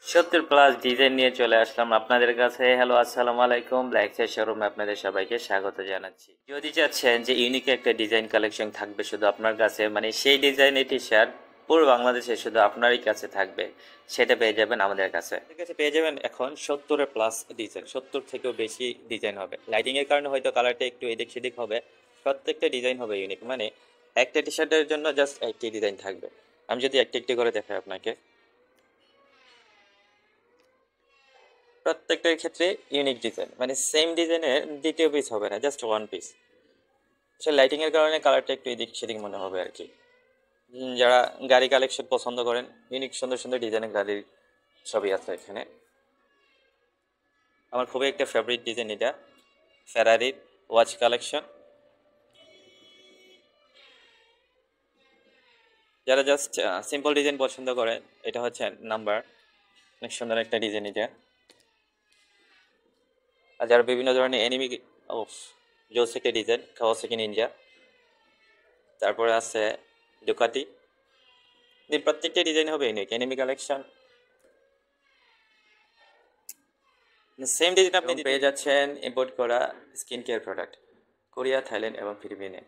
70+ design নিয়ে চলে আসলাম আপনাদের কাছে। হ্যালো, আসসালামু আলাইকুম। ব্ল্যাক চেয়ার শোরুমে আপনাদের সবাইকে স্বাগত জানাচ্ছি। যদি চাচ্ছেন যে ইউনিক একটা ডিজাইন কালেকশন থাকবে শুধু আপনার কাছে, মানে সেই ডিজাইনের টি শার্ট পুরো বাংলাদেশে শুধু আপনারই কাছে থাকবে, সেটা পেয়ে যাবেন আমাদের কাছে। আমাদের কাছে পেয়ে যাবেন এখন 70+ ডিজাইন, 70 থেকেও বেশি ডিজাইন হবে। লাইটিং এর কারণে হয়তো কালারটা একটু এদিক সেদিক হবে, প্রত্যেকটা ডিজাইন হবে ইউনিক। মানে একটা টি শার্টের জন্য জাস্ট একটি ডিজাইন থাকবে। আমি যদি একটি একটি করে দেখাই আপনাকে, প্রত্যেকটার ক্ষেত্রে ইউনিক ডিজাইন, মানে সেম ডিজাইনের দ্বিতীয় পিস হবে না, জাস্ট ওয়ান পিস। সে লাইটিং এর কারণে কালারটা একটু এদিক সেদিক মনে হবে আর কি। যারা গাড়ি কালেকশন পছন্দ করেন, ইউনিক সুন্দর সুন্দর ডিজাইনের গাড়ির ছবি আছে এখানে। আমার খুবই একটা ফেভারিট ডিজাইন এটা, ফেরারির ওয়াচ কালেকশন। যারা জাস্ট সিম্পল ডিজাইন পছন্দ করেন, এটা হচ্ছে নাম্বার, অনেক সুন্দর একটা ডিজাইন এটা। আর যারা বিভিন্ন ধরনের এনিমি, ও জোস একটা ডিজাইন, কাওয়াসাকি নিনজা। তারপরে আছে ডুকাটি। প্রত্যেকটা ডিজাইন হবে unique, anime collection. Same design আপনি পেয়ে যাচ্ছেন ইম্পোর্ট করা skin care product, Korea, Thailand এবং ফিলিপিনে।